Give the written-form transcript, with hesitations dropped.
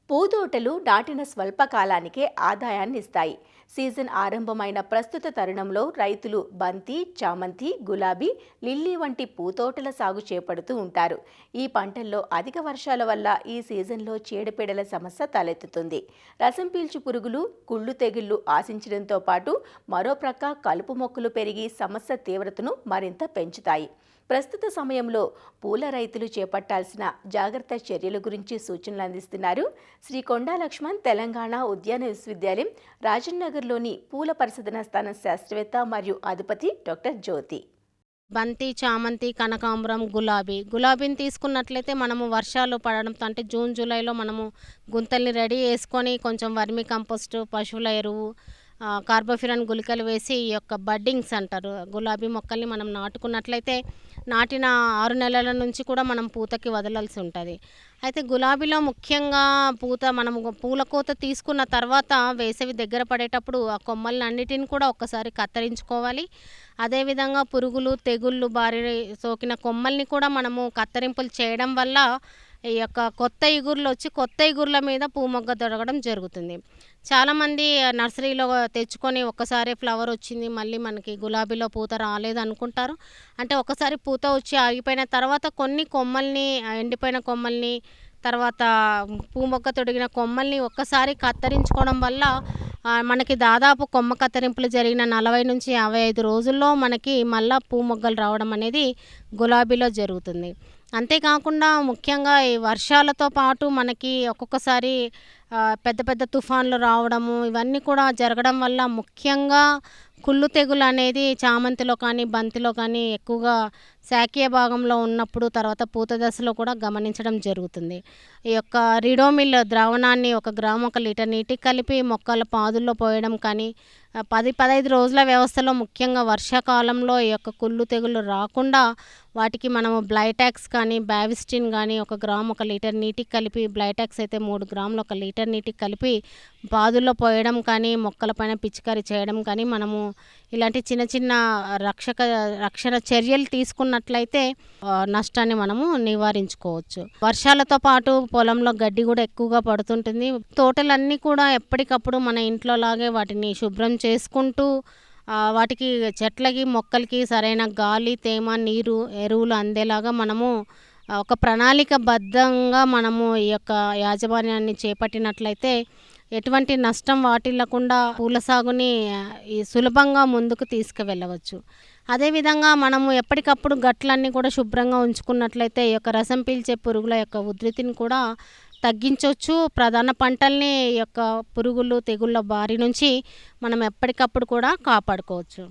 పూతోటలు నాటిన స్వల్పకాలానికే ఆదాయాన్ని ఇస్తాయి. సీజన్ ఆరంభమైన ప్రస్తుత తరుణంలో రైతులు బంతి, చామంతి, గులాబీ, లిల్లీ వంటి పూతోటల సాగు చేపడుతూ ఉంటారు. ఈ పంటల్లో అధిక వర్షాల వల్ల ఈ సీజన్లో చీడపీడల సమస్య తలెత్తుతుంది. రసం పీల్చు పురుగులు, కుళ్ళు తెగుళ్లు ఆశించడంతో పాటు మరో ప్రక్క కలుపు మొక్కలు పెరిగి సమస్య తీవ్రతను మరింత పెంచుతాయి. ప్రస్తుత సమయంలో పూల రైతులు చేపట్టాల్సిన జాగ్రత్త చర్యల గురించి సూచనలు అందిస్తున్నారు శ్రీ కొండా లక్ష్మణ్ తెలంగాణ ఉద్యాన విశ్వవిద్యాలయం రాజన్నగర్లోని పూల పరిశోధనా స్థానం శాస్త్రవేత్త మరియు అధిపతి డాక్టర్ జ్యోతి. బంతి, చామంతి, కనకాంబరం, గులాబీని తీసుకున్నట్లయితే మనము వర్షాలు పడడంతో అంటే జూన్ జూలైలో మనము గుంతల్ని రెడీ చేసుకొని కొంచెం వర్మి కంపోస్ట్, పశువుల ఎరువు, కార్బోఫిరాన్ గుళికలు వేసి ఈ యొక్క బడ్డింగ్స్ అంటారు గులాబీ మొక్కల్ని మనం నాటుకున్నట్లయితే నాటిన 6 నెలల నుంచి కూడా మనం పూతకి వదలాల్సి ఉంటుంది. అయితే గులాబీలో ముఖ్యంగా మనము పూల కోత తీసుకున్న తర్వాత వేసవి దగ్గర పడేటప్పుడు ఆ కొమ్మల్ని అన్నిటిని కూడా ఒక్కసారి కత్తిరించుకోవాలి. అదేవిధంగా పురుగులు, తెగుళ్ళు బారి సోకిన కొమ్మల్ని కూడా మనము కత్తిరింపులు చేయడం వల్ల ఈ యొక్క కొత్త ఇగుర్లు వచ్చి కొత్త ఇగుర్ల మీద మొగ్గ దొరకడం జరుగుతుంది. చాలామంది నర్సరీలో తెచ్చుకొని ఒక్కసారి ఫ్లవర్ వచ్చింది, మళ్ళీ మనకి గులాబీలో పూత రాలేదు అనుకుంటారు. అంటే ఒకసారి పూత వచ్చి ఆగిపోయిన తర్వాత కొన్ని కొమ్మల్ని, ఎండిపోయిన కొమ్మల్ని, తర్వాత మొగ్గ తొడిగిన కొమ్మల్ని ఒక్కసారి కత్తిరించుకోవడం వల్ల మనకి దాదాపు కొమ్మ కత్తిరింపులు జరిగిన 40 నుంచి 55 రోజుల్లో మనకి మళ్ళా మొగ్గలు రావడం అనేది గులాబీలో జరుగుతుంది. అంతేకాకుండా ముఖ్యంగా ఈ వర్షాలతో పాటు మనకి ఒక్కొక్కసారి పెద్ద పెద్ద తుఫాన్లు రావడము ఇవన్నీ కూడా జరగడం వల్ల ముఖ్యంగా కుళ్ళు తెగులు అనేది చామంతిలో కానీ బంతిలో కానీ ఎక్కువగా శాఖీయ భాగంలో ఉన్నప్పుడు తర్వాత పూత దశలో కూడా గమనించడం జరుగుతుంది. ఈ యొక్క రిడోమిల్ ద్రావణాన్ని 1 గ్రాము 1 లీటర్ నీటికి కలిపి మొక్కల పాదుల్లో పోయడం కానీ 10-15 రోజుల వ్యవస్థలో ముఖ్యంగా వర్షాకాలంలో ఈ యొక్క కుళ్ళు తెగులు రాకుండా వాటికి మనము బ్లైటాక్స్ కానీ బ్యావిస్టిన్ కానీ 1 గ్రాము 1 లీటర్ నీటికి కలిపి, బ్లైటాక్స్ అయితే 3 గ్రాములు 1 లీటర్ నీటికి కలిపి పాదుల్లో పోయడం కానీ మొక్కలపైన పిచికారీ చేయడం కానీ మనము ఇలాంటి చిన్న చిన్న రక్షణ చర్యలు తీసుకున్నట్లయితే నష్టాన్ని మనము నివారించుకోవచ్చు. వర్షాలతో పాటు పొలంలో గడ్డి కూడా ఎక్కువగా పడుతుంటుంది. తోటలన్నీ కూడా ఎప్పటికప్పుడు మన ఇంట్లో లాగే వాటిని శుభ్రం చేసుకుంటూ వాటికి చెట్లకి మొక్కలకి సరైన గాలి, తేమ, నీరు, ఎరువులు అందేలాగా మనము ఒక ప్రణాళికబద్ధంగా మనము ఈ యొక్క యాజమాన్యాన్ని చేపట్టినట్లయితే ఎటువంటి నష్టం వాటిల్లకుండా పూల సాగుని సులభంగా ముందుకు తీసుకువెళ్ళవచ్చు. అదేవిధంగా మనము ఎప్పటికప్పుడు గట్లన్నీ కూడా శుభ్రంగా ఉంచుకున్నట్లయితే ఈ యొక్క రసం పీల్చే పురుగుల యొక్క ఉధృతిని కూడా తగ్గించవచ్చు. ప్రధాన పంటల్ని ఈ యొక్క పురుగులు, తెగుళ్ళ బారి నుంచి మనం ఎప్పటికప్పుడు కూడా కాపాడుకోవచ్చు.